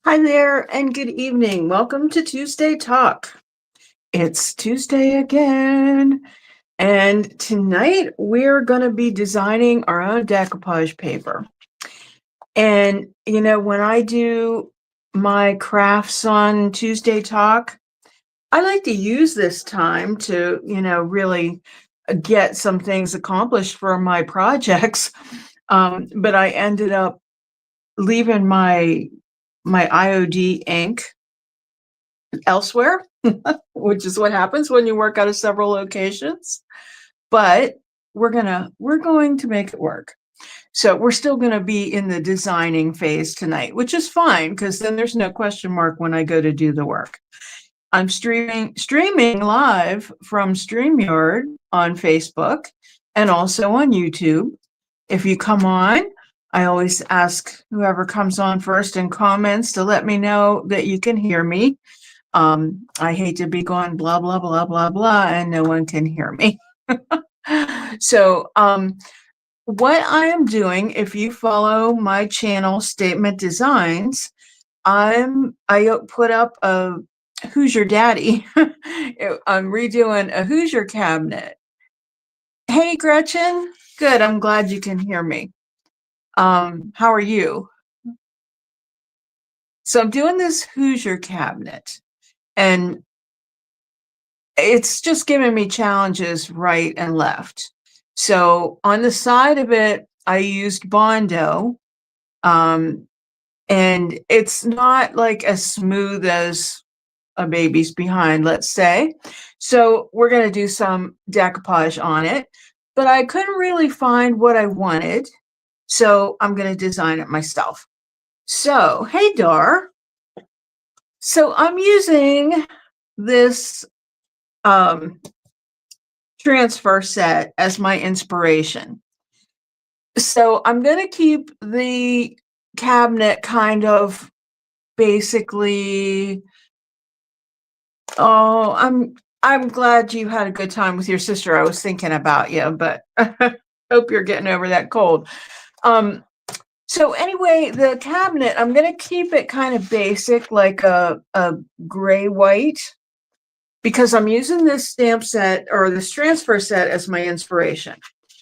Hi there, and good evening. Welcome to Tuesday Talk. It's Tuesday again, and tonight we're going to be designing our own decoupage paper. And, when I do my crafts on Tuesday Talk, I like to use this time to, really get some things accomplished for my projects. But I ended up leaving my IOD ink elsewhere, which is what happens when you work out of several locations. But we're going to make it work. So we're still going to be in the designing phase tonight, which is fine because then there's no question mark when I go to do the work. I'm streaming live from StreamYard on Facebook and also on YouTube. If you come on, I always ask whoever comes on first in comments to let me know that you can hear me. I hate to be going blah, blah, blah, blah, blah, and no one can hear me. So, what I am doing, if you follow my channel, Statement Designs, I put up a Who's Your Daddy? I'm redoing a Who's Your Cabinet. Hey, Gretchen. Good. I'm glad you can hear me. How are you? So I'm doing this Who's Your Cabinet, and it's just giving me challenges right and left. So on the side of it, I used Bondo, and it's not like as smooth as a baby's behind, let's say. So we're going to do some decoupage on it, but I couldn't really find what I wanted. So I'm going to design it myself. So, hey, Dar. So I'm using this transfer set as my inspiration. So I'm going to keep the cabinet kind of basically. Oh, I'm glad you had a good time with your sister. I was thinking about you, but hope you're getting over that cold. So anyway, the cabinet, I'm going to keep it kind of basic, like a gray white, because I'm using this stamp set or this transfer set as my inspiration.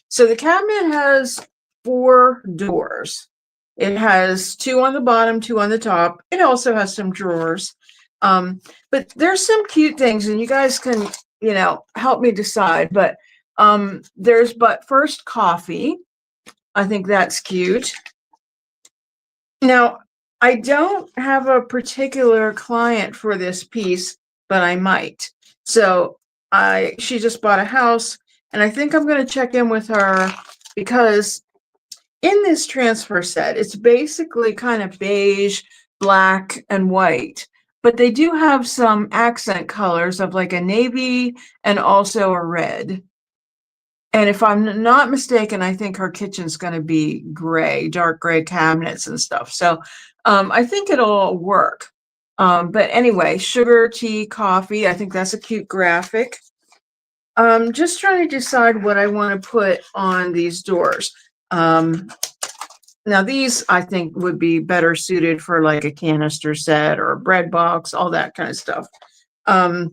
So the cabinet has 4 doors. It has 2 on the bottom, 2 on the top. It also has some drawers. But there's some cute things, and you guys can, help me decide. But there's But First Coffee. I think that's cute. Now, I don't have a particular client for this piece, but I might. So she just bought a house, and I think I'm going to check in with her because in this transfer set, it's basically kind of beige, black, and white. But they do have some accent colors of like a navy and also a red. And if I'm not mistaken, I think her kitchen's going to be gray, dark gray cabinets and stuff. So I think it'll work. But anyway, sugar, tea, coffee. I think that's a cute graphic. Just trying to decide what I want to put on these doors. Now, these I think would be better suited for like a canister set or a bread box, all that kind of stuff. But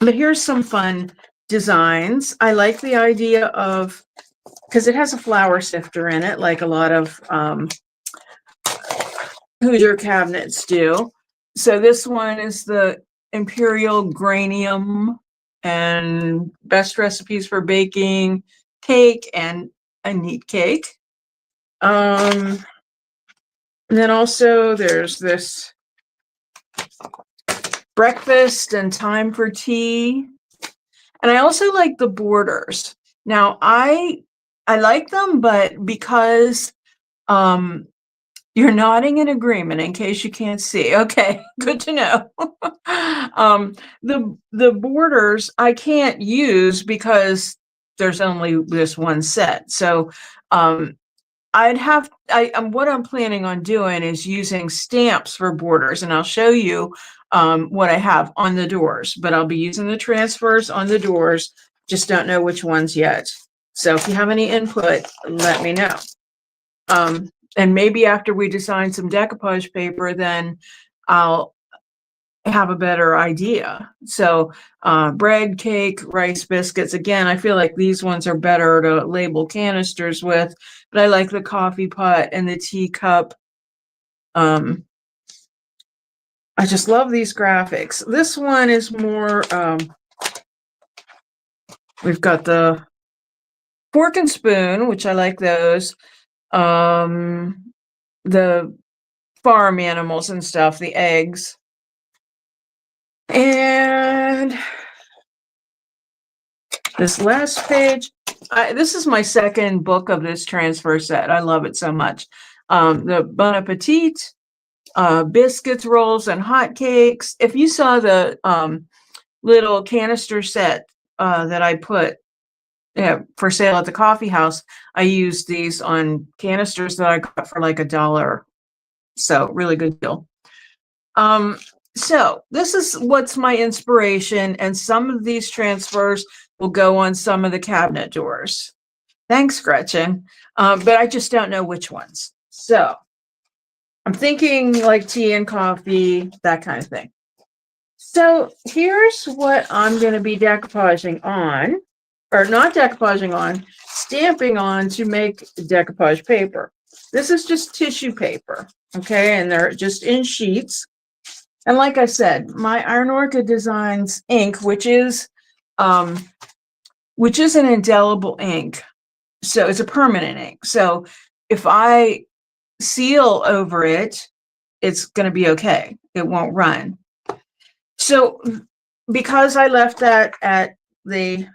here's some fun designs. I like the idea of, because it has a flour sifter in it, like a lot of Hoosier cabinets do. So this one is the Imperial Granium and best recipes for baking cake and a neat cake. And then also there's this breakfast and time for tea. And I also like the borders. Now I like them, but because you're nodding in agreement in case you can't see. Okay, good to know. The borders I can't use because there's only this one set. So what I'm planning on doing is using stamps for borders, and I'll show you what I have on the doors, but I'll be using the transfers on the doors. Just don't know which ones yet. So if you have any input, let me know. And maybe after we design some decoupage paper, then I'll have a better idea. So bread, cake, rice, biscuits. Again, I feel like these ones are better to label canisters with, but I like the coffee pot and the teacup. I just love these graphics. This one is more, we've got the fork and spoon, which I like those. The farm animals and stuff, the eggs. And this last page, this is my second book of this transfer set. I love it so much. The Bon Appetit, biscuits, rolls, and hotcakes. If you saw the little canister set that I put for sale at the coffee house, I used these on canisters that I got for like $1. So really good deal. So this is what's my inspiration, and some of these transfers will go on some of the cabinet doors. Thanks, Gretchen. But I just don't know which ones. So I'm thinking like tea and coffee, that kind of thing. So here's what I'm going to be decoupaging on, or not decoupaging on, stamping on to make decoupage paper. This is just tissue paper, okay? And they're just in sheets. And like I said, my Iron Orchid Designs ink, which is an indelible ink, so it's a permanent ink. So if I seal over it, it's going to be okay. It won't run. So because I left that at the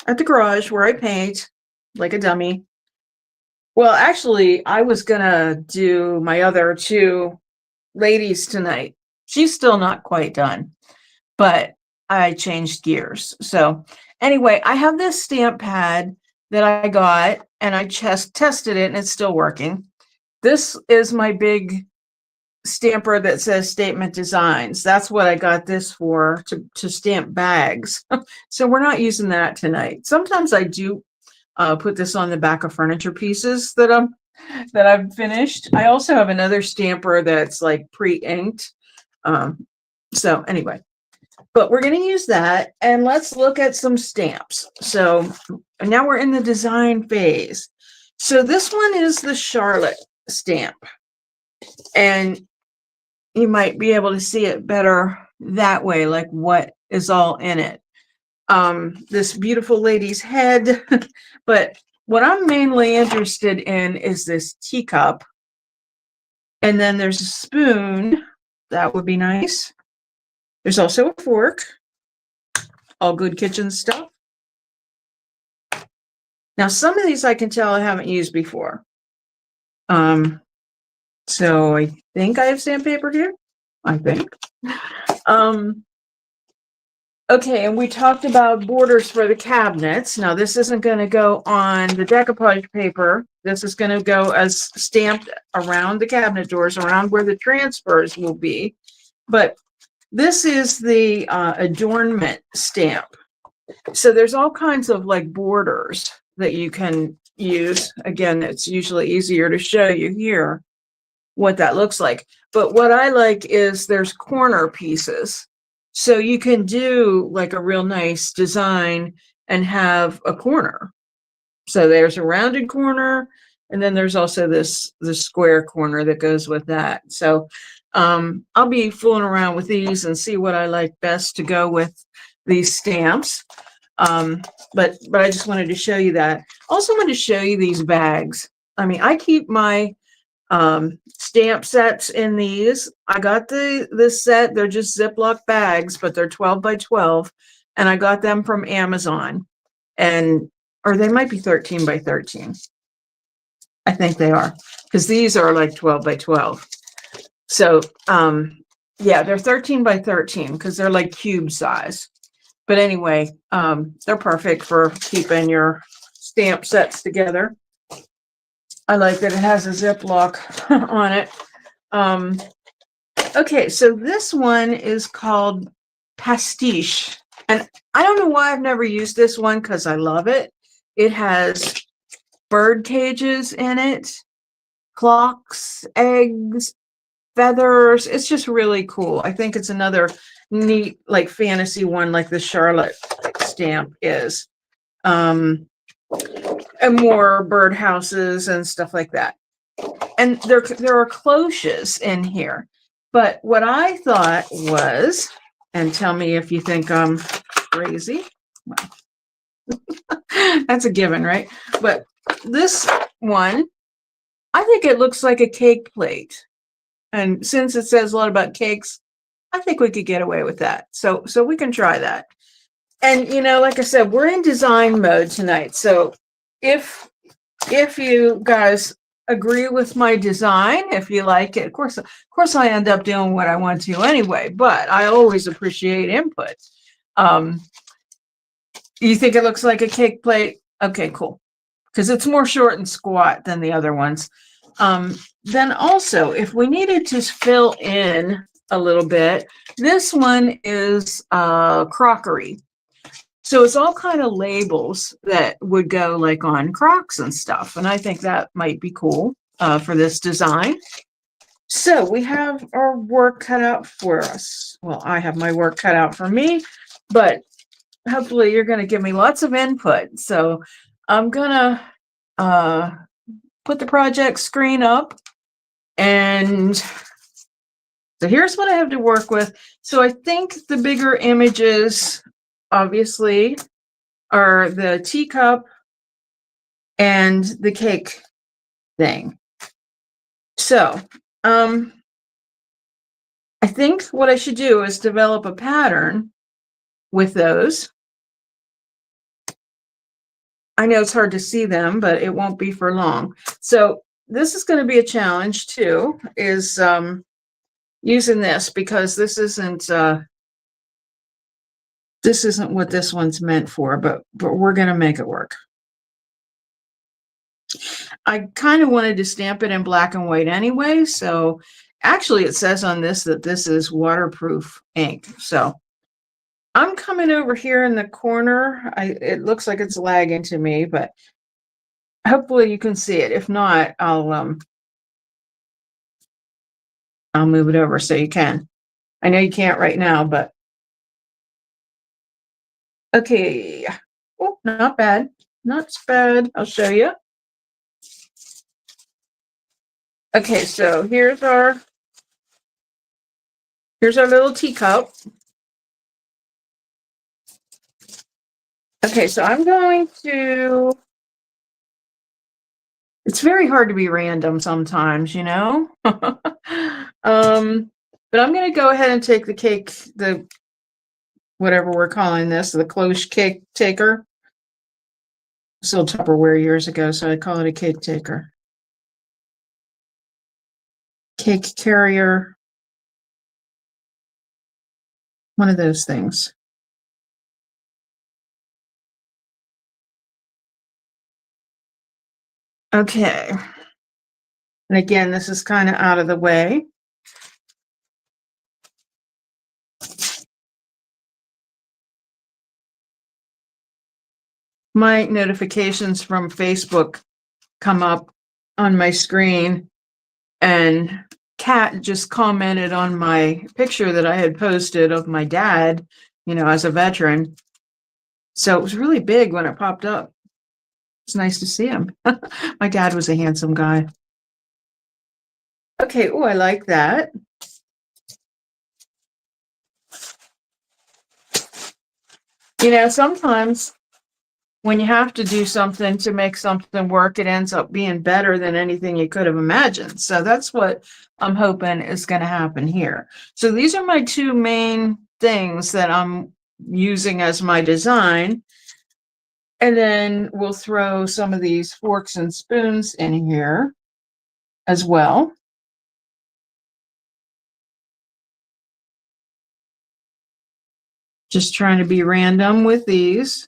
garage where I paint like a dummy. Well, actually, I was going to do my other two ladies tonight. She's still not quite done, but I changed gears. So anyway, I have this stamp pad that I got, and I just tested it, and it's still working. This is my big stamper that says Statement Designs. That's what I got this for, to stamp bags. So we're not using that tonight. Sometimes I do put this on the back of furniture pieces that I've finished. I also have another stamper that's like pre-inked. So anyway, but we're going to use that, and let's look at some stamps. So now we're in the design phase. So this one is the Charlotte stamp, and you might be able to see it better that way, like what is all in it. This beautiful lady's head, but what I'm mainly interested in is this teacup. And then there's a spoon. That would be nice. There's also a fork. All good kitchen stuff. Now, some of these I can tell I haven't used before. So I think I have sandpaper here. I think. Okay, and we talked about borders for the cabinets. Now, this isn't going to go on the decoupage paper. This is going to go as stamped around the cabinet doors, around where the transfers will be. But this is the adornment stamp. So there's all kinds of like borders that you can use. Again, it's usually easier to show you here what that looks like. But what I like is there's corner pieces. So you can do like a real nice design and have a corner. So there's a rounded corner, and then there's also the square corner that goes with that. So I'll be fooling around with these and see what I like best to go with these stamps. But I just wanted to show you that. Also wanted to show you these bags. I mean, I keep my stamp sets in these. I got this set. They're just Ziploc bags, but they're 12 by 12, and I got them from Amazon, or they might be 13 by 13. I think they are, because these are like 12 by 12. So yeah, they're 13 by 13 because they're like cube size. But anyway, they're perfect for keeping your stamp sets together. I like that it has a Ziploc on it. Okay, so this one is called Pastiche. And I don't know why I've never used this one, because I love it. It has bird cages in it. clocks, eggs, feathers. It's just really cool. I think it's another neat, like fantasy one, like the Charlotte stamp is. And more birdhouses and stuff like that. And there are cloches in here. But what I thought was, and tell me if you think I'm crazy. Well, that's a given, right? But this one, I think it looks like a cake plate. And since it says a lot about cakes, I think we could get away with that. So we can try that. And like I said, we're in design mode tonight. So if you guys agree with my design, if you like it, of course I end up doing what I want to anyway, but I always appreciate input. You think it looks like a cake plate? Okay, cool. Because it's more short and squat than the other ones. Then also, if we needed to fill in a little bit, this one is crockery. So it's all kind of labels that would go like on Crocs and stuff. And I think that might be cool for this design. So we have our work cut out for us. Well, I have my work cut out for me, but hopefully you're going to give me lots of input. So I'm going to put the project screen up. And so here's what I have to work with. So I think the bigger images, obviously, are the teacup and the cake thing. So I think what I should do is develop a pattern with those. I know it's hard to see them, but it won't be for long. So this is going to be a challenge too, is using this, because this isn't what this one's meant for, but we're going to make it work. I kind of wanted to stamp it in black and white anyway, so actually it says on this that this is waterproof ink. So I'm coming over here in the corner. It looks like it's lagging to me, but hopefully you can see it. If not, I'll move it over so you can. I know you can't right now, but okay. Oh, not bad. Not bad. I'll show you. Okay, so here's our little teacup. Okay, so I'm going to, it's very hard to be random sometimes, but I'm going to go ahead and take the cake, the whatever we're calling this, the cloche cake taker. Sold Tupperware years ago, so I call it a cake taker. Cake carrier. One of those things. Okay. And again, this is kind of out of the way. My notifications from Facebook come up on my screen, and Kat just commented on my picture that I had posted of my dad, as a veteran. So it was really big when it popped up. It's nice to see him. My dad was a handsome guy. Okay, oh, I like that. Sometimes when you have to do something to make something work, it ends up being better than anything you could have imagined. So that's what I'm hoping is going to happen here. So these are my two main things that I'm using as my design. And then we'll throw some of these forks and spoons in here as well. Just trying to be random with these.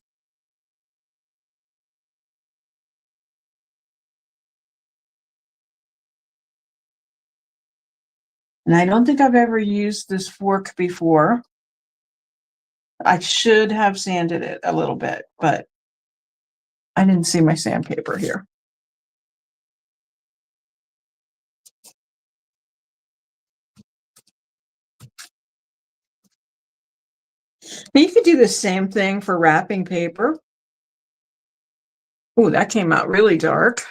And I don't think I've ever used this fork before. I should have sanded it a little bit, but I didn't see my sandpaper here. You could do the same thing for wrapping paper. Oh, that came out really dark.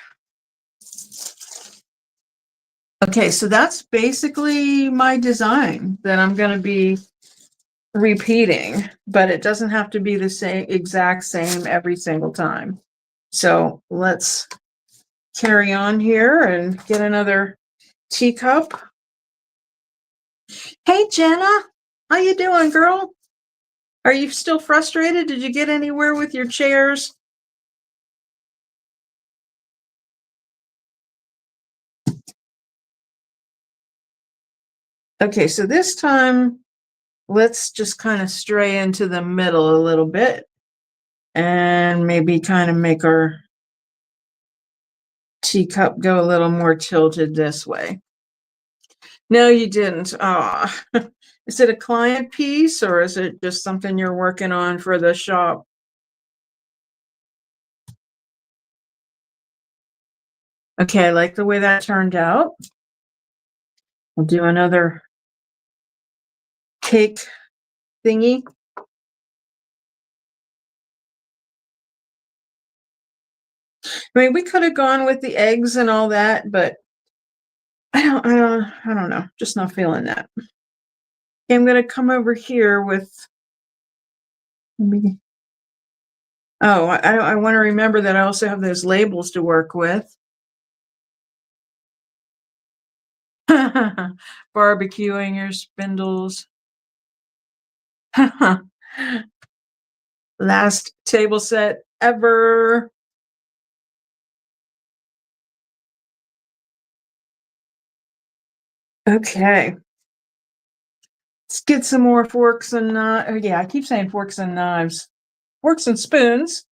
Okay, so that's basically my design that I'm going to be repeating, but it doesn't have to be the same exact same every single time. So let's carry on here and get another teacup. Hey, Jenna, how you doing, girl? Are you still frustrated? Did you get anywhere with your chairs? Okay, so this time, let's just kind of stray into the middle a little bit and maybe kind of make our teacup go a little more tilted this way. No, you didn't. Ah, is it a client piece or is it just something you're working on for the shop? Okay, I like the way that turned out. We'll do another cake thingy. I mean, we could have gone with the eggs and all that, but I don't know. Just not feeling that. Okay, I'm gonna come over here with maybe. Oh, I want to remember that I also have those labels to work with. Barbecuing your spindles. Last table set ever. Okay. Let's get some more forks and oh yeah, I keep saying forks and knives. Forks and spoons.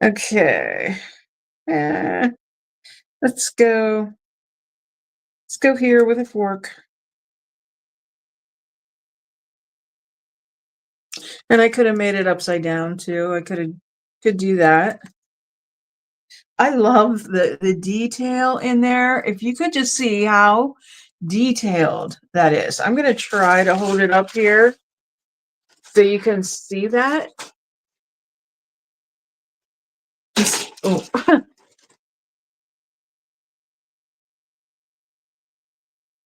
Okay. Eh, let's go. Let's go here with a fork. And I could have made it upside down too. I could do that. I love the detail in there. If you could just see how detailed that is. I'm going to try to hold it up here so you can see that. Oh.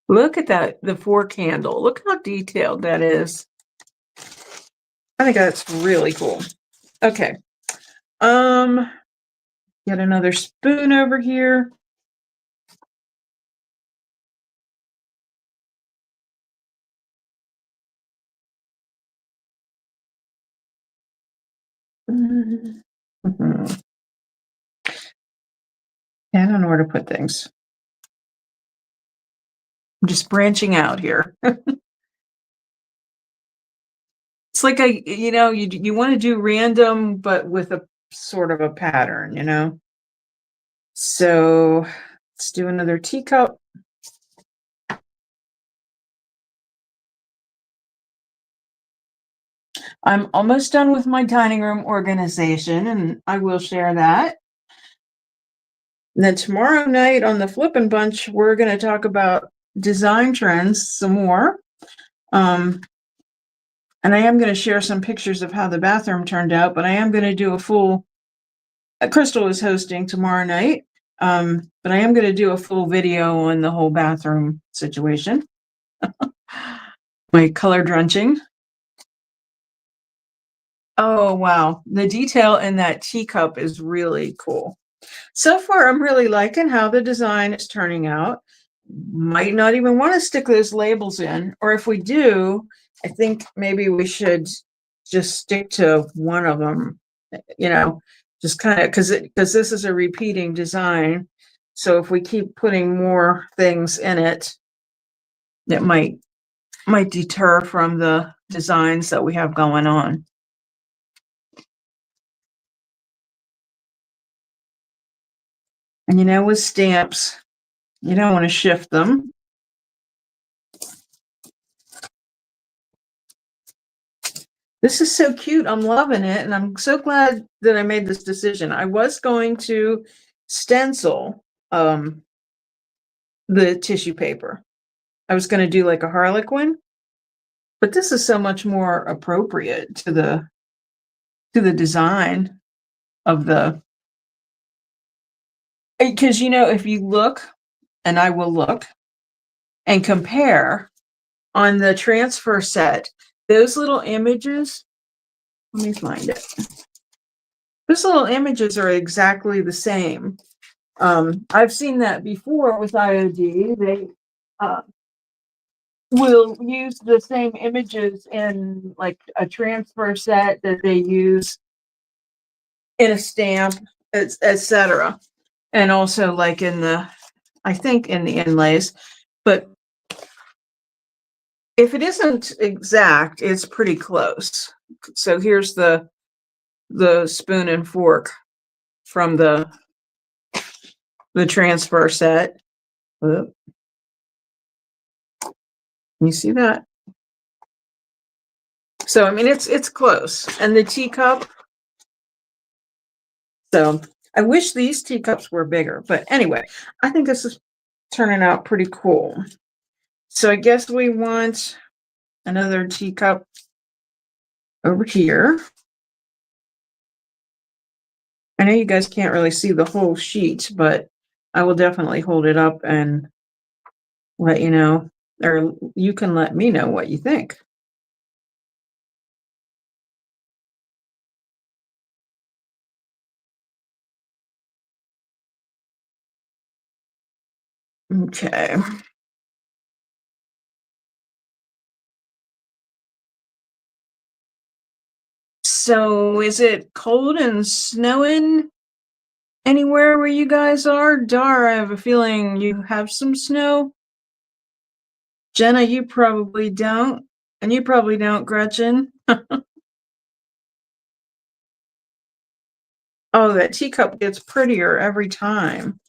Look at that, the fork handle. Look how detailed that is. I think that's really cool. Okay. Get another spoon over here. Mhm. I don't know where to put things. I'm just branching out here. It's like you want to do random, but with a sort of a pattern, you know? So let's do another teacup. I'm almost done with my dining room organization, and I will share that. And then tomorrow night on the Flippin' Bunch, we're going to talk about design trends some more. And I am going to share some pictures of how the bathroom turned out, but I am going to do a full, Crystal is hosting tomorrow night, but I am going to do a full video on the whole bathroom situation. My color drenching. Oh, wow. The detail in that teacup is really cool. So far, I'm really liking how the design is turning out. Might not even want to stick those labels in, or if we do, I think maybe we should just stick to one of them, just kind of because this is a repeating design. So if we keep putting more things in it, it might deter from the designs that we have going on. And with stamps, you don't want to shift them. This is so cute. I'm loving it. And I'm so glad that I made this decision. I was going to stencil the tissue paper. I was going to do like a Harlequin. But this is so much more appropriate to the design of the, because if you look, and I will look and compare on the transfer set, those little images, let me find it. Those little images are exactly the same. I've seen that before with IOD. They will use the same images in like a transfer set that they use in a stamp, etc. And also like I think in the inlays. But if it isn't exact, it's pretty close. So here's the spoon and fork from the transfer set. Can you see that? So I mean it's close. And the teacup. So I wish these teacups were bigger, but anyway, I think this is turning out pretty cool. So I guess we want another teacup over here. I know you guys can't really see the whole sheet, but I will definitely hold it up and let you know, or you can let me know what you think. Okay. So is it cold and snowing anywhere where you guys are? Dar, I have a feeling you have some snow. Jenna, you probably don't. And you probably don't, Gretchen. Oh, that teacup gets prettier every time.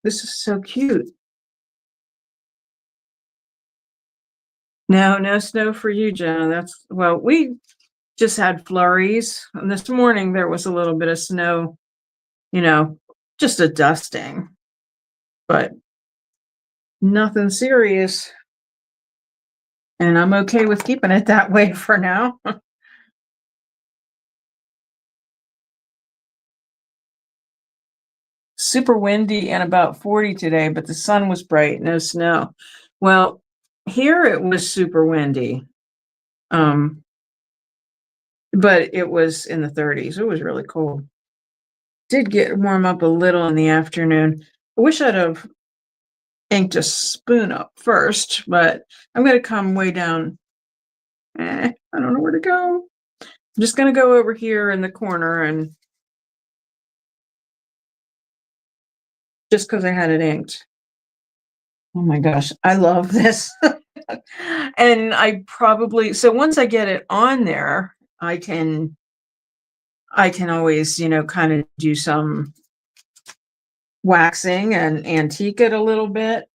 This is so cute. No snow for you, Jenna. Well, we just had flurries. And this morning there was a little bit of snow, you know, just a dusting, but nothing serious. And I'm okay with keeping it that way for now. Super windy and about 40 today, but the sun was bright, no snow. Well, here it was super windy. But it was in the 30s. It was really cold. Did get warm up a little in the afternoon. I wish I'd have inked a spoon up first, but I'm going to come way down. I don't know where to go. I'm just going to go over here in the corner, and just because I had it inked. Oh my gosh, I love this. And so once I get it on there, I can always, kind of do some waxing and antique it a little bit.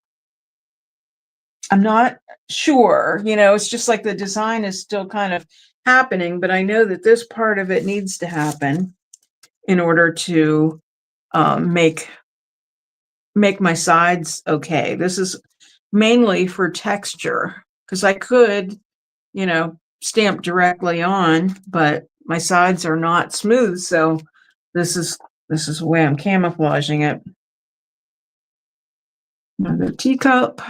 I'm not sure, it's just like the design is still kind of happening, but I know that this part of it needs to happen in order to make my sides okay. This is mainly for texture, because I could, stamp directly on, but my sides are not smooth, so this is the way I'm camouflaging it. Another teacup.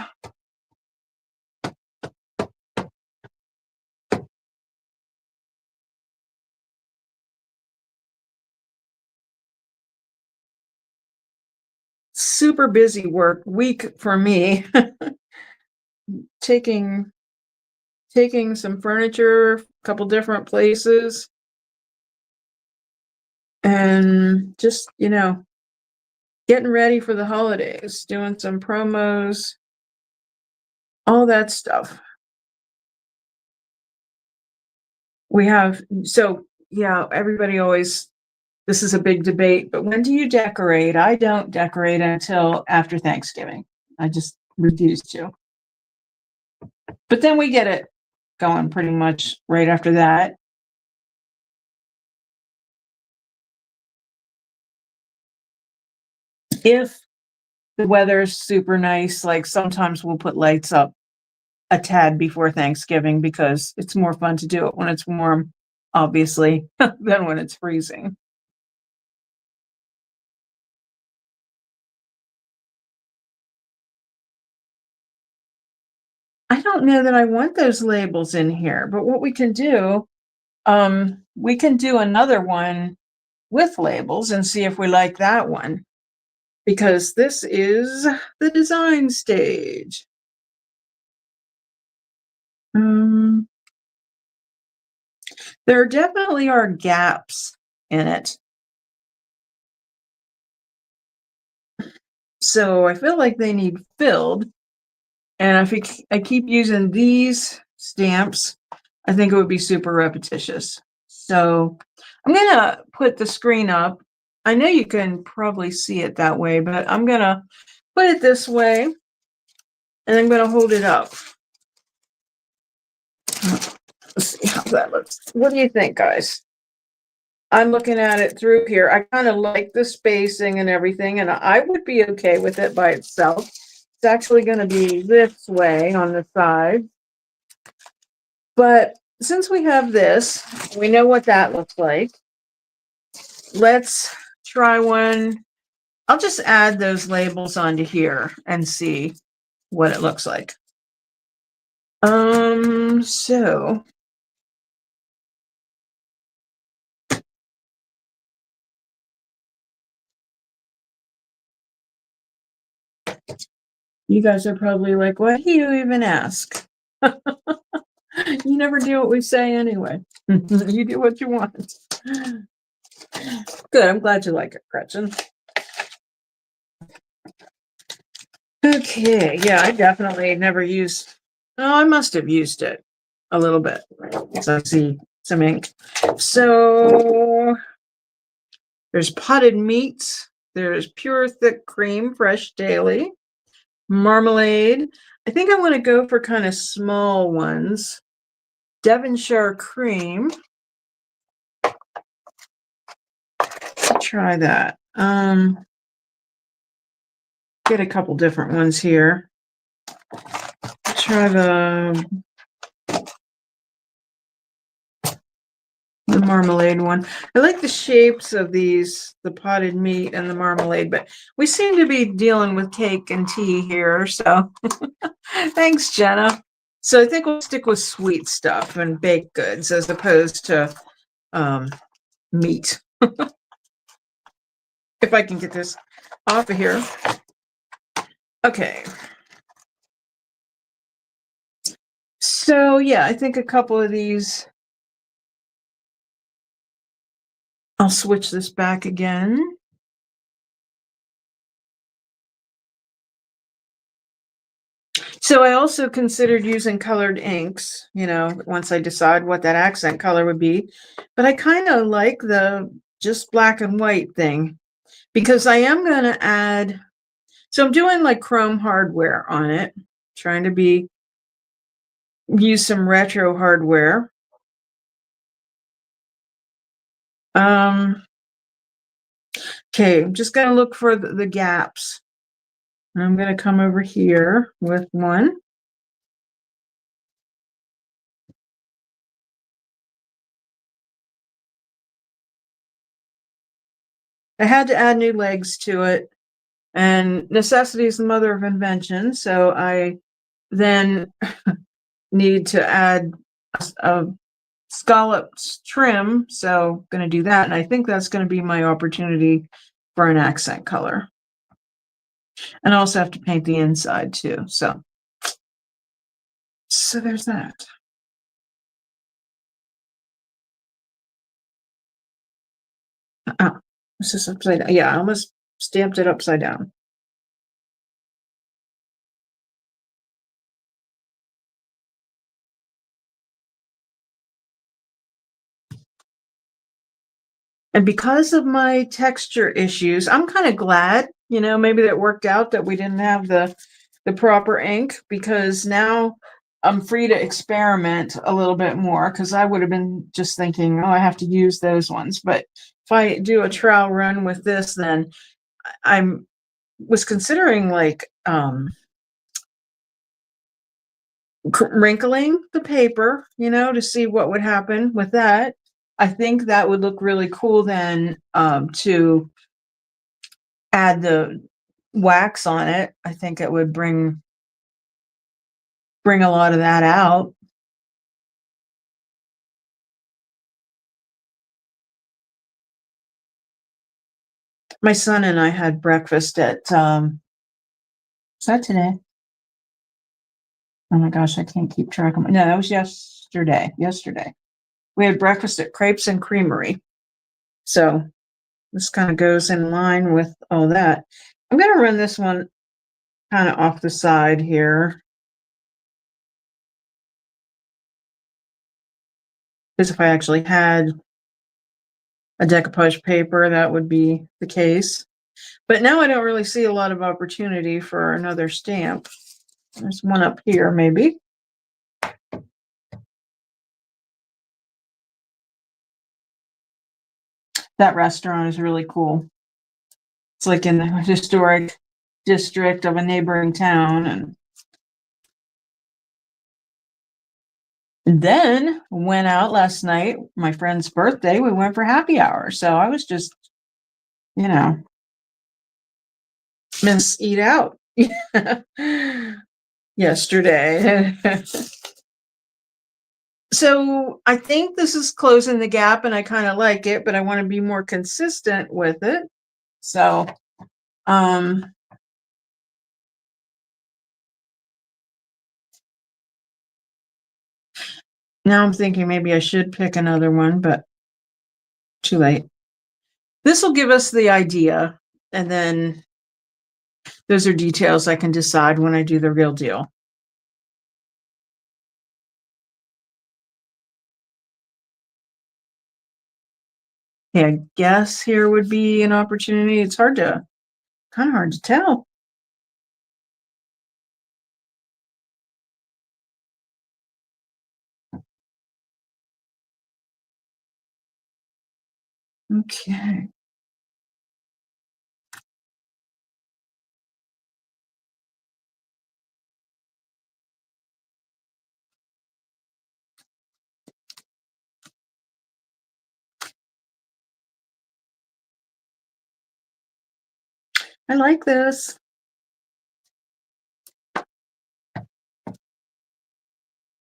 Super busy work week for me. taking some furniture, a couple different places, and just, getting ready for the holidays, doing some promos, all that stuff. We have, so yeah, everybody always This is a big debate, but when do you decorate? I don't decorate until after Thanksgiving. I just refuse to. But then we get it going pretty much right after that. If the weather's super nice, like sometimes we'll put lights up a tad before Thanksgiving because it's more fun to do it when it's warm, obviously, than when it's freezing. I don't know that I want those labels in here, but what we can do another one with labels and see if we like that one, because this is the design stage. Um, there definitely are gaps in it. So I feel like they need filled. And if I keep using these stamps, I think it would be super repetitious. So I'm gonna put the screen up. I know you can probably see it that way, but I'm gonna put it this way and I'm gonna hold it up. Let's see how that looks. What do you think, guys? I'm looking at it through here. I kind of like the spacing and everything, and I would be okay with it by itself. It's actually going to be this way on the side. But since we have this, we know what that looks like. Let's try one. I'll just add those labels onto here and see what it looks like. So you guys are probably like, what do you even ask? You never do what we say anyway. You do what you want. Good. I'm glad you like it, Gretchen. Okay. Yeah, I definitely never used. Oh, I must have used it a little bit. So I see some ink. So there's potted meats. There's pure thick cream, fresh daily. Marmalade. I think I want to go for kind of small ones. Devonshire cream. Try that. Get a couple different ones here. Try the marmalade one. I like the shapes of these, the potted meat and the marmalade, but we seem to be dealing with cake and tea here, so thanks, Jenna. So I think we'll stick with sweet stuff and baked goods as opposed to meat. If I can get this off of here. Okay. So yeah, I think a couple of these. I'll switch this back again. So I also considered using colored inks, once I decide what that accent color would be. But I kind of like the just black and white thing because I am going to add, so I'm doing like chrome hardware on it, trying to use some retro hardware. Okay, I'm just going to look for the gaps. I'm going to come over here with one. I had to add new legs to it, and necessity is the mother of invention. So I then need to add a scalloped trim. So I'm going to do that. And I think that's going to be my opportunity for an accent color. And I also have to paint the inside too. So there's that. This is upside down. Yeah, I almost stamped it upside down. And because of my texture issues, I'm kind of glad, maybe that worked out that we didn't have the proper ink, because now I'm free to experiment a little bit more, because I would have been just thinking, oh, I have to use those ones. But if I do a trial run with this, then I'm was considering like wrinkling the paper, to see what would happen with that. I think that would look really cool then, to add the wax on it. I think it would bring a lot of that out. My son and I had breakfast at was that today? Oh my gosh, I can't keep track of my, no, that was yesterday. Yesterday. We had breakfast at Crepes and Creamery. So this kind of goes in line with all that. I'm gonna run this one kind of off the side here, because if I actually had a decoupage paper, that would be the case. But now I don't really see a lot of opportunity for another stamp. There's one up here, maybe. That restaurant is really cool. It's like in the historic district of a neighboring town. And then went out last night, my friend's birthday. We went for happy hour. So I was just, you know, miss eat out yesterday. So I think this is closing the gap, and I kind of like it, but I want to be more consistent with it. So, um, now I'm thinking maybe I should pick another one, but too late. This will give us the idea, and then those are details I can decide when I do the real deal. Yeah, I guess here would be an opportunity. It's kind of hard to tell. Okay. I like this.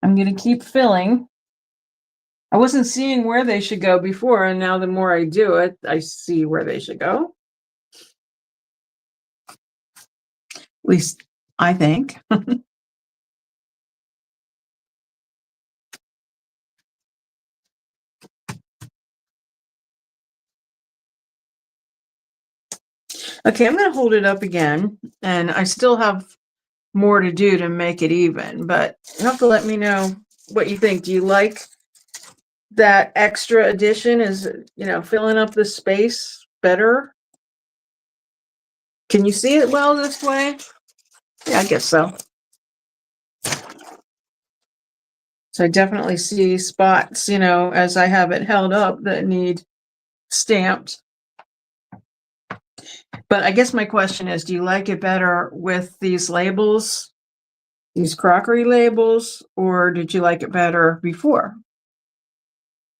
I'm going to keep filling. I wasn't seeing where they should go before, and now the more I do it, I see where they should go. At least I think. Okay, I'm going to hold it up again, and I still have more to do to make it even, but you have to let me know what you think. Do you like that extra addition? Is, filling up the space better? Can you see it well this way? Yeah, I guess so. So I definitely see spots, as I have it held up, that need stamped. But I guess my question is, do you like it better with these labels, these crockery labels, or did you like it better before?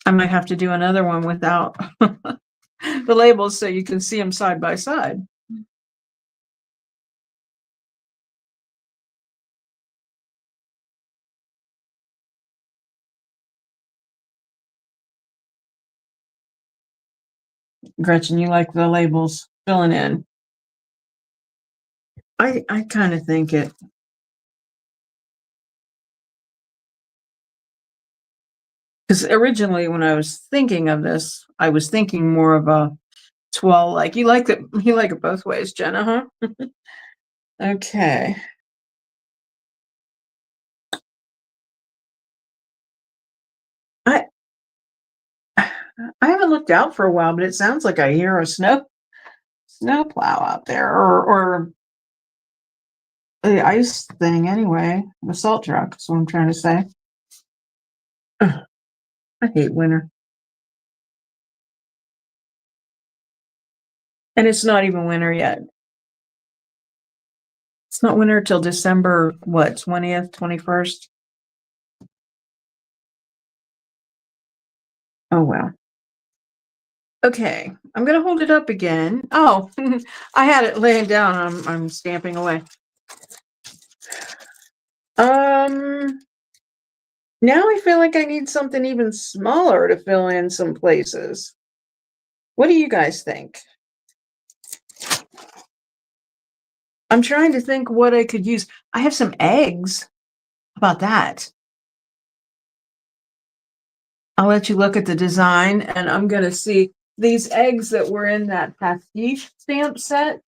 I might have to do another one without the labels so you can see them side by side. Gretchen, you like the labels filling in? I kind of think it. Because originally when I was thinking of this, I was thinking more of a 12, like you like it both ways, Jenna, huh? Okay. I I have haven't looked out for a while, but it sounds like I hear a snow plow out there, or the ice thing anyway. The salt truck is what I'm trying to say. Ugh, I hate winter. And it's not even winter yet. It's not winter till December, what, 20th, 21st? Oh, well. Okay, I'm gonna hold it up again. Oh, I had it laying down. I'm stamping away. Now I feel like I need something even smaller to fill in some places. What do you guys think? I'm trying to think what I could use. I have some eggs. How about that? I'll let you look at the design, and I'm gonna see these eggs that were in that pastiche stamp set.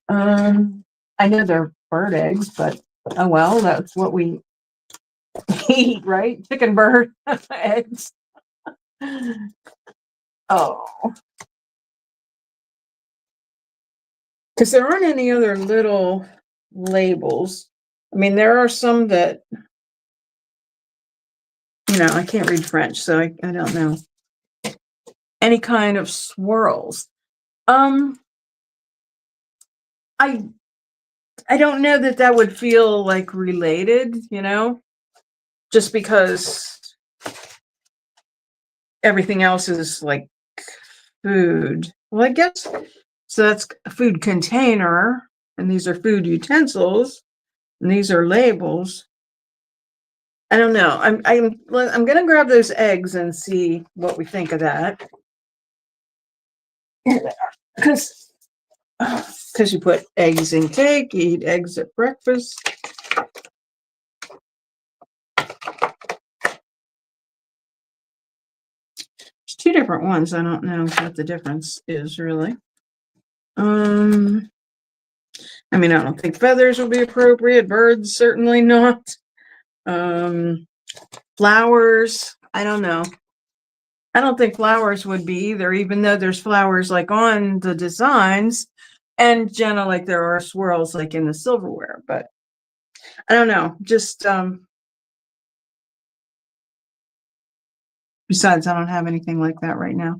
I know they're bird eggs, but oh well, that's what we eat, right? Chicken bird eggs. Oh, because there aren't any other little labels. I mean, there are some that, I can't read French, so I don't know. Any kind of swirls. Um, I I don't know that that would feel like related, just because everything else is like food. Well, I guess so. That's a food container, and these are food utensils, and these are labels. I don't know. I'm gonna grab those eggs and see what we think of that. Because you put eggs in cake, you eat eggs at breakfast. There's two different ones. I don't know what the difference is really. I mean, I don't think feathers would be appropriate. Birds, certainly not. Flowers, I don't know. I don't think flowers would be either, even though there's flowers like on the designs, and Jenna, like there are swirls like in the silverware, but I don't know. Just besides, I don't have anything like that right now.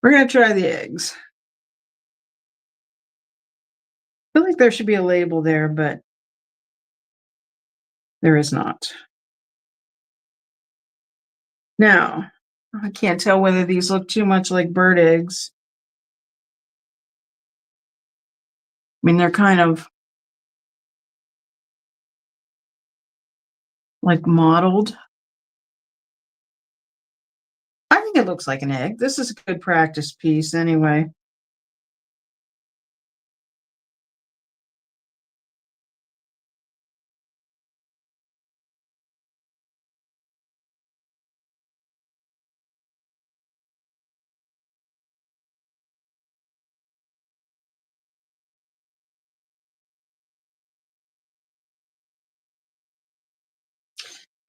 We're gonna try the eggs. I feel like there should be a label there, but there is not. Now, I can't tell whether these look too much like bird eggs. I mean, they're kind of like mottled. I think it looks like an egg. This is a good practice piece anyway.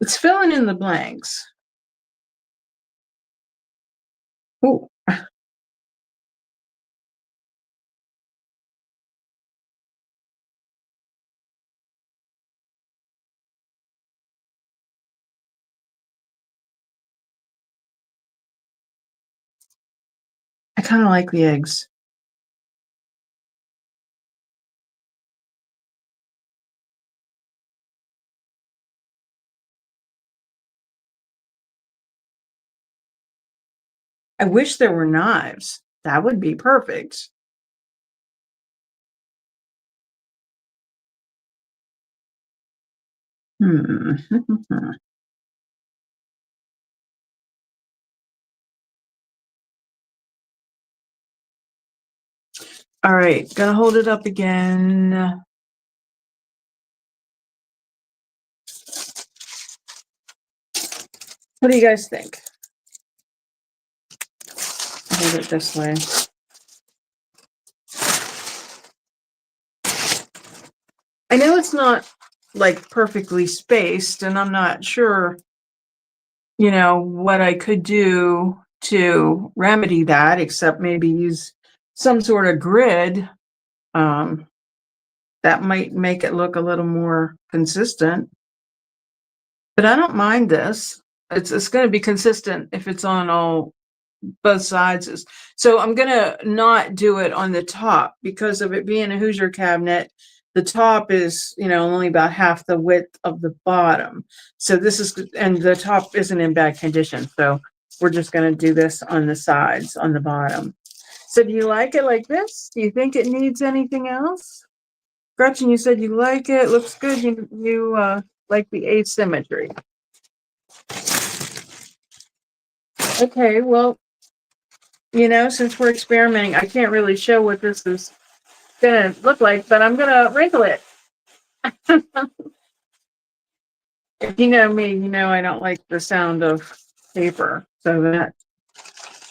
It's filling in the blanks. Oh, I kind of like the eggs. I wish there were knives. That would be perfect. Hmm. All right, gonna hold it up again. What do you guys think? Hold it this way. I know it's not like perfectly spaced, and I'm not sure what I could do to remedy that, except maybe use some sort of grid. That might make it look a little more consistent. But I don't mind this. It's going to be consistent if it's on both sides. So I'm going to not do it on the top because of it being a Hoosier cabinet. The top is, only about half the width of the bottom. So and the top isn't in bad condition. So we're just going to do this on the sides, on the bottom. So do you like it like this? Do you think it needs anything else? Gretchen, you said you like it. Looks good. You like the asymmetry. Okay, well, since we're experimenting, I can't really show what this is gonna look like, but I'm gonna wrinkle it. If you know me, I don't like the sound of paper. So that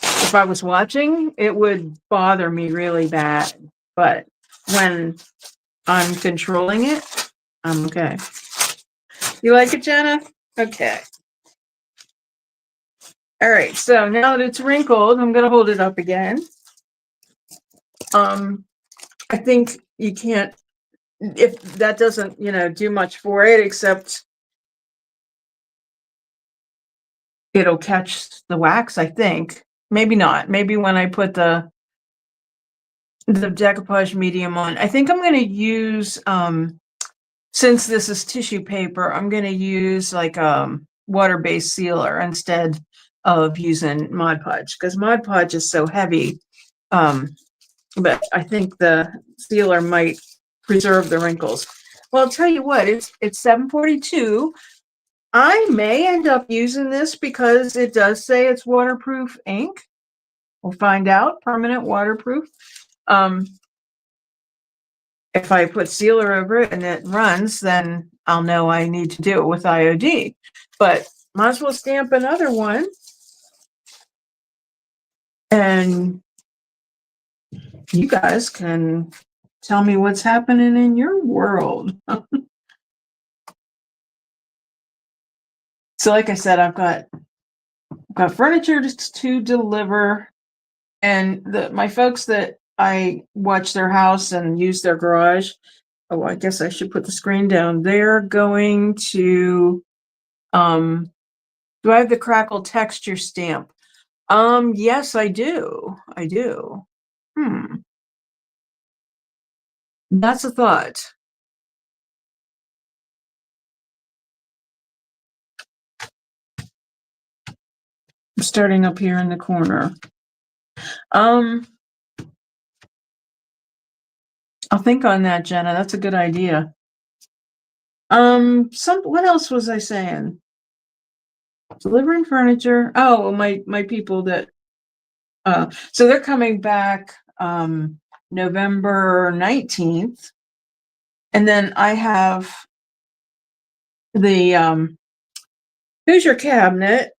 if I was watching, it would bother me really bad. But when I'm controlling it, I'm okay. You like it, Jenna? Okay. All right, so now that it's wrinkled, I'm gonna hold it up again. I think you can't, if that doesn't, do much for it, except it'll catch the wax, I think. Maybe not. Maybe when I put the decoupage medium on. I think I'm going to use, since this is tissue paper, I'm going to use like water-based sealer instead of using Mod Podge, because Mod Podge is so heavy. But I think the sealer might preserve the wrinkles. Well, I'll tell you what, it's 7:42. I may end up using this because it does say it's waterproof ink. We'll find out. Permanent waterproof. If I put sealer over it and it runs, then I'll know I need to do it with IOD. But might as well stamp another one. And you guys can tell me what's happening in your world. So like I said, I've got furniture to deliver, and my folks that I watch their house and use their garage. Oh, I guess I should put the screen down. They're going to do I have the crackle texture stamp? Yes, I do. I do. That's a thought. I'm starting up here in the corner. I'll think on that, Jenna. That's a good idea. What else was I saying? Delivering furniture. Oh, my people that so they're coming back November 19th. And then I have the Hoosier cabinet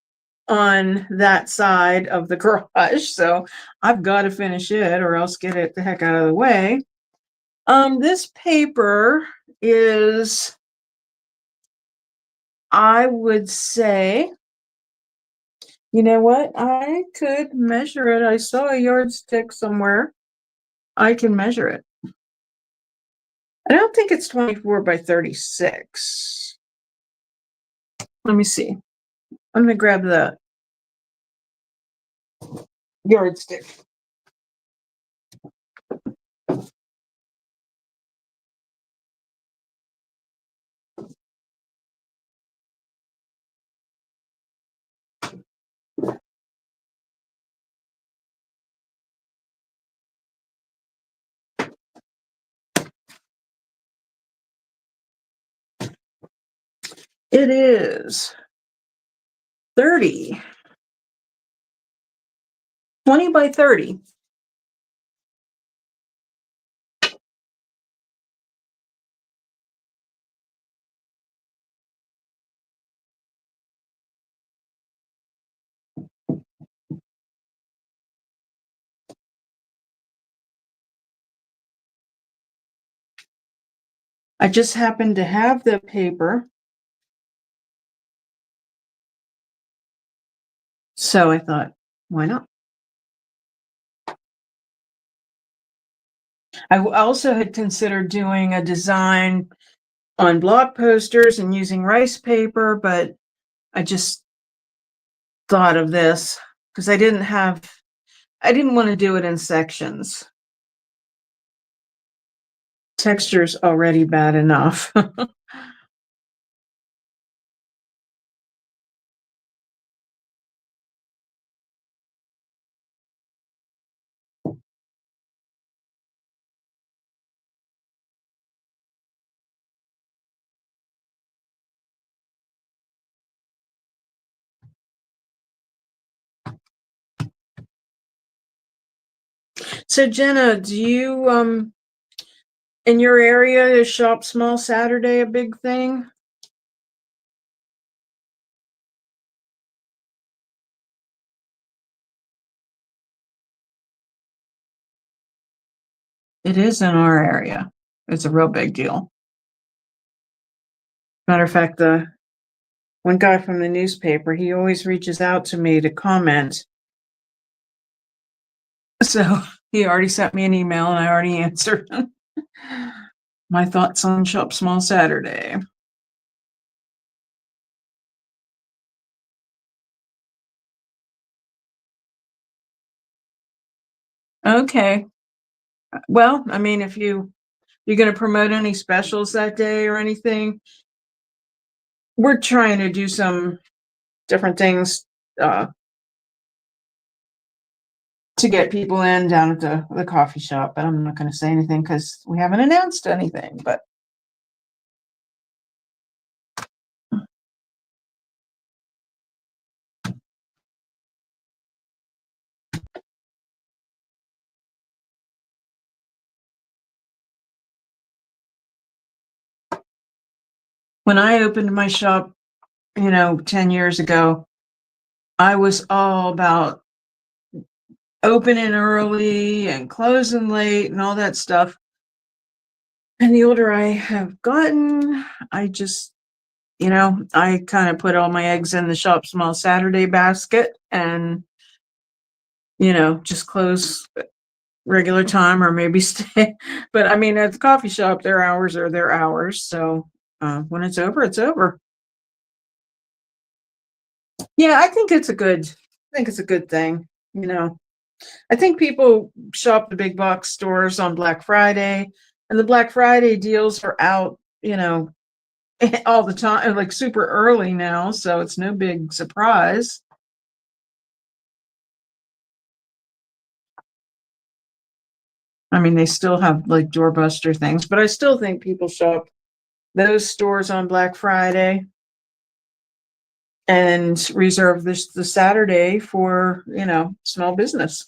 on that side of the garage. So I've got to finish it or else get it the heck out of the way. This paper is, I would say, you know what? I could measure it. I saw a yardstick somewhere. I can measure it. I don't think it's 24 by 36. Let me see. I'm going to grab the yardstick. It is 30. 20 by 30. I just happen to have the paper So I thought, why not? Also had considered doing a design on block posters and using rice paper, but I just thought of this because I didn't want to do it in sections. Texture's already bad enough. So Jenna, do you in your area is Shop Small Saturday a big thing? It is in our area. It's a real big deal. Matter of fact, the one guy from the newspaper, he always reaches out to me to comment. So he already sent me an email and I already answered my thoughts on Shop Small Saturday. Okay. Well, I mean, if you're going to promote any specials that day or anything, we're trying to do some different things uh, to get people in down at the coffee shop. But I'm not going to say anything because we haven't announced anything. But when I opened my shop, 10 years ago, I was all about opening early and closing late and all that stuff. And the older I have gotten, I just, I kind of put all my eggs in the Shop Small Saturday basket and, just close regular time or maybe stay. But I mean, at the coffee shop, their hours are their hours. So when it's over, it's over. Yeah, I think it's a good thing. I think people shop the big box stores on Black Friday, and the Black Friday deals are out, all the time, like super early now, so it's no big surprise. I mean, they still have like doorbuster things, but I still think people shop those stores on Black Friday and reserve the Saturday for, small business.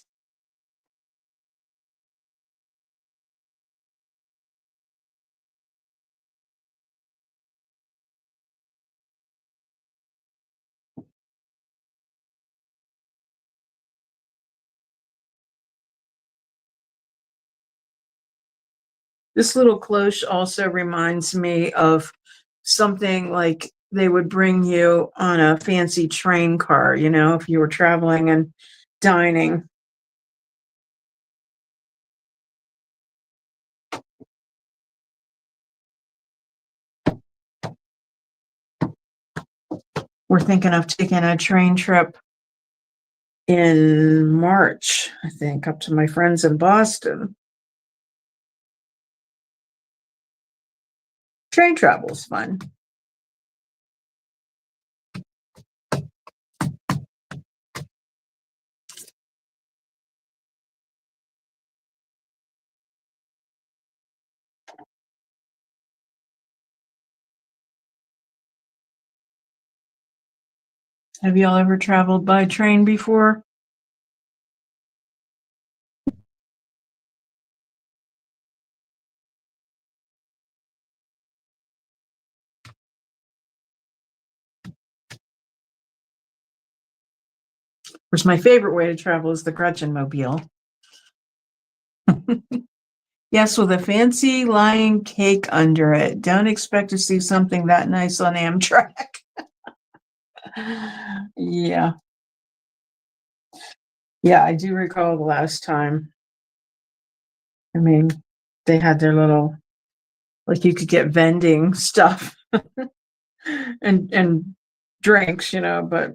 This little cloche also reminds me of something like they would bring you on a fancy train car, if you were traveling and dining. We're thinking of taking a train trip in March, I think, up to my friends in Boston. Train travel is fun. Have y'all ever traveled by train before? Of course, my favorite way to travel is the Gretchen Mobile. Yes, with a fancy lying cake under it. Don't expect to see something that nice on Amtrak. Yeah. Yeah, I do recall the last time. I mean, they had their little, like, you could get vending stuff and drinks, but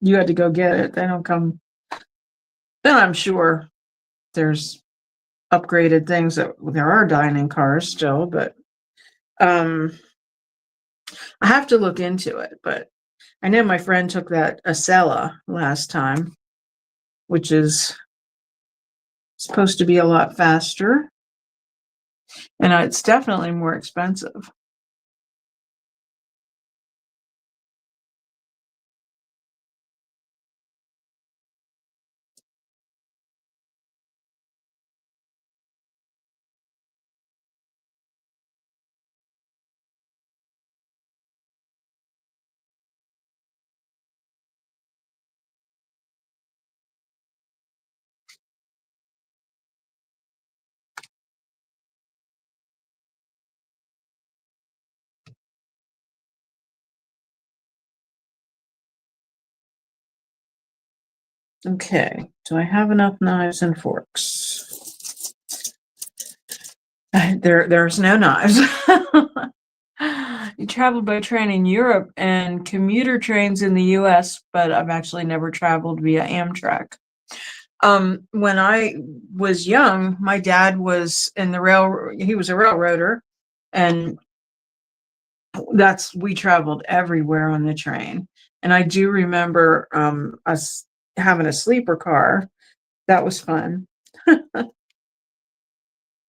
you had to go get it. They don't come. Then I'm sure there's upgraded things that there are dining cars still, but um I have to look into it. But I know my friend took that Acela last time, which is supposed to be a lot faster, and it's definitely more expensive. Okay, do I have enough knives and forks? There's no knives. You traveled by train in Europe and commuter trains in the US, but I've actually never traveled via Amtrak. When I was young, my dad was in the he was a railroader, and we traveled everywhere on the train. And I do remember us having a sleeper car. That was fun.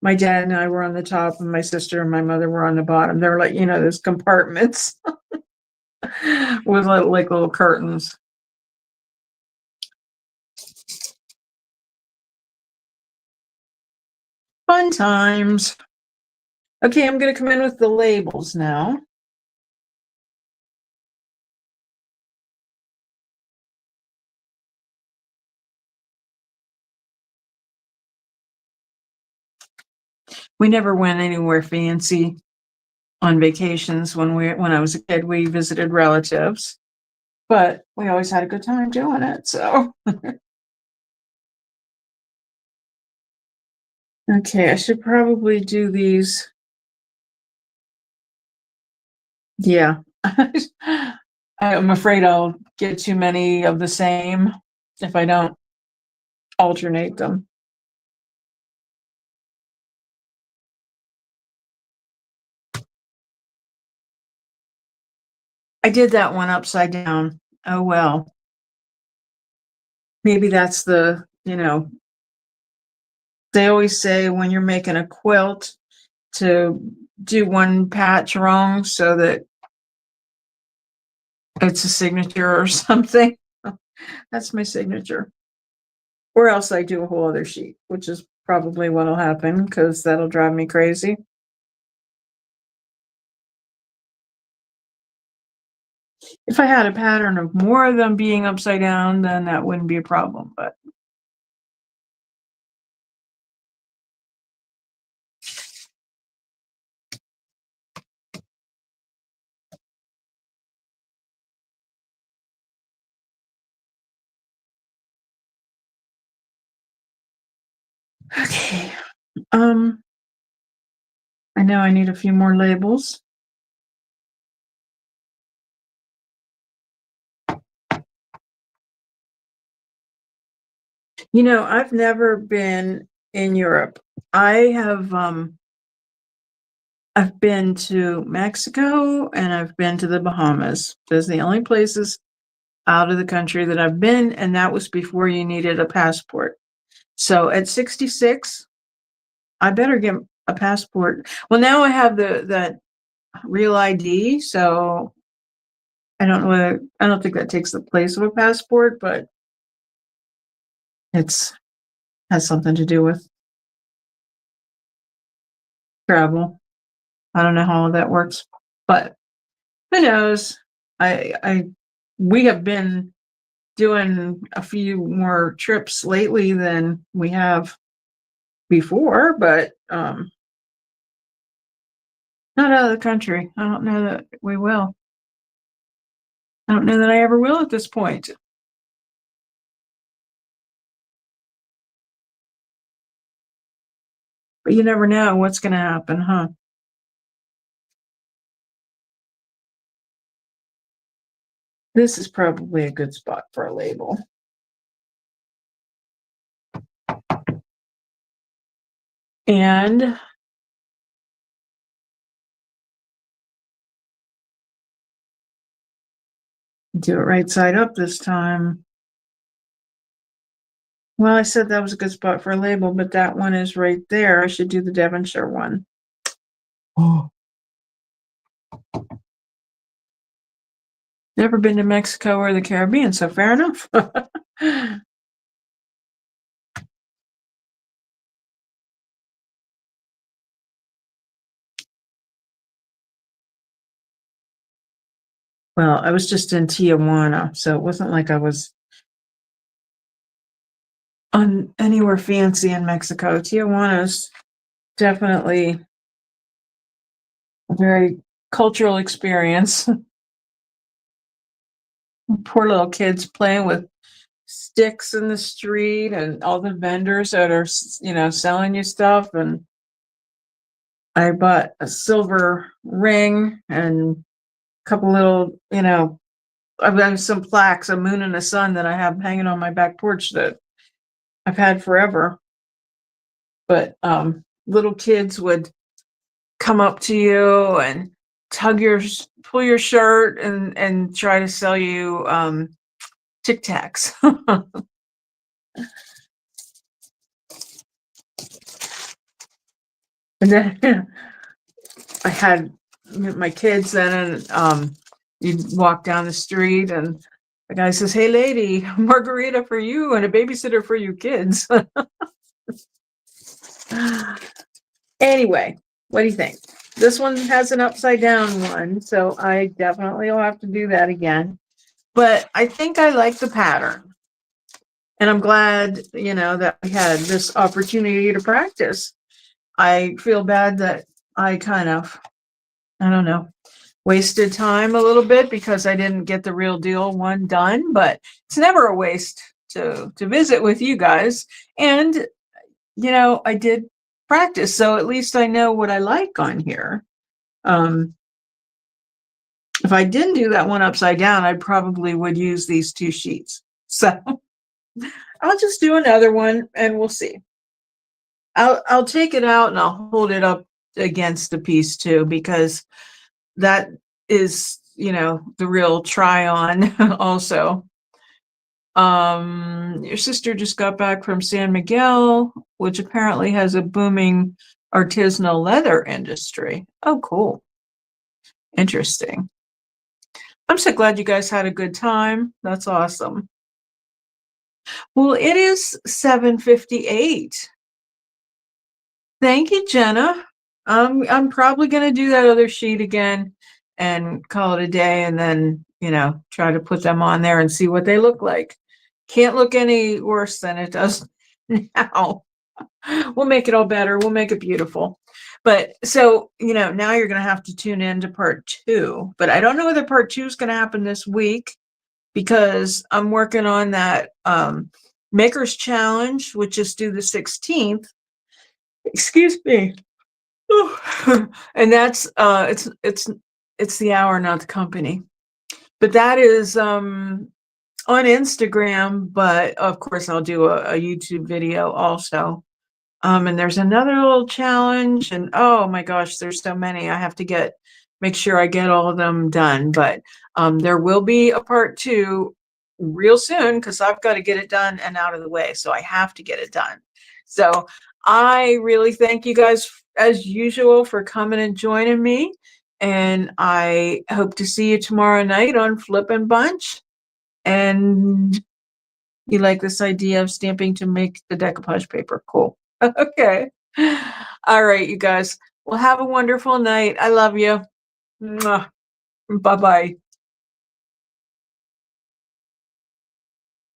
My dad and I were on the top, and my sister and my mother were on the bottom. They were like, those compartments with like little curtains. Fun times. Okay, I'm going to come in with the labels now. We never went anywhere fancy on vacations when I was a kid. We visited relatives, but we always had a good time doing it. So, okay, I should probably do these. Yeah. I'm afraid I'll get too many of the same if I don't alternate them. I did that one upside down. Oh well. Maybe that's they always say when you're making a quilt to do one patch wrong so that it's a signature or something. That's my signature. Or else I do a whole other sheet, which is probably what'll happen because that'll drive me crazy. If I had a pattern of more of them being upside down, then that wouldn't be a problem. But okay. I know I need a few more labels. I've never been in Europe. I've been to Mexico and I've been to the Bahamas. Those are the only places out of the country that I've been, and that was before you needed a passport. So at 66, I better get a passport. Well, now I have that real ID, so I don't think that takes the place of a passport, but it's has something to do with travel. I don't know how all that works, but who knows? I we have been doing a few more trips lately than we have before, but not out of the country. I don't know that we will. I don't know that I ever will at this point. But you never know what's going to happen, huh? This is probably a good spot for a label. And do it right side up this time. Well, I said that was a good spot for a label, but that one is right there. I should do the Devonshire one. Oh. Never been to Mexico or the Caribbean, so fair enough. Well, I was just in Tijuana, so it wasn't like I was on anywhere fancy in Mexico. Tijuana's definitely a very cultural experience. Poor little kids playing with sticks in the street and all the vendors that are, selling you stuff. And I bought a silver ring and a couple little, I've got some plaques, a moon and a sun that I have hanging on my back porch that I've had forever. But little kids would come up to you and pull your shirt and try to sell you Tic Tacs. And then I had my kids then, and you'd walk down the street and the guy says, "Hey lady, margarita for you and a babysitter for you kids." Anyway, what do you think? This one has an upside down one, so I definitely will have to do that again. But I think I like the pattern. And I'm glad, that we had this opportunity to practice. I feel bad that I kind of, I don't know, wasted time a little bit because I didn't get the real deal one done, but it's never a waste to visit with you guys. And, I did practice, so at least I know what I like on here. If I didn't do that one upside down, I probably would use these 2 sheets. So I'll just do another one and we'll see. I'll take it out and I'll hold it up against the piece too, because that is, the real try on also. Your sister just got back from San Miguel, which apparently has a booming artisanal leather industry. Oh, cool. Interesting. I'm so glad you guys had a good time. That's awesome. Well, it is 7:58. Thank you, Jenna. I'm probably gonna do that other sheet again and call it a day, and then, try to put them on there and see what they look like. Can't look any worse than it does now. We'll make it all better. We'll make it beautiful. But so, now you're gonna have to tune in to part 2. But I don't know whether part 2 is gonna happen this week because I'm working on that Makers Challenge, which is due the 16th. Excuse me. And that's it's the hour, not the company. But that is on Instagram, but of course I'll do a YouTube video also. And there's another little challenge, and oh my gosh, there's so many. I have to make sure I get all of them done. But there will be a part 2 real soon because I've got to get it done and out of the way. So I have to get it done. So I really thank you guys as usual for coming and joining me. And I hope to see you tomorrow night on Flippin' Bunch. And you like this idea of stamping to make the decoupage paper? Cool. Okay. All right, you guys. Well, have a wonderful night. I love you. Bye-bye.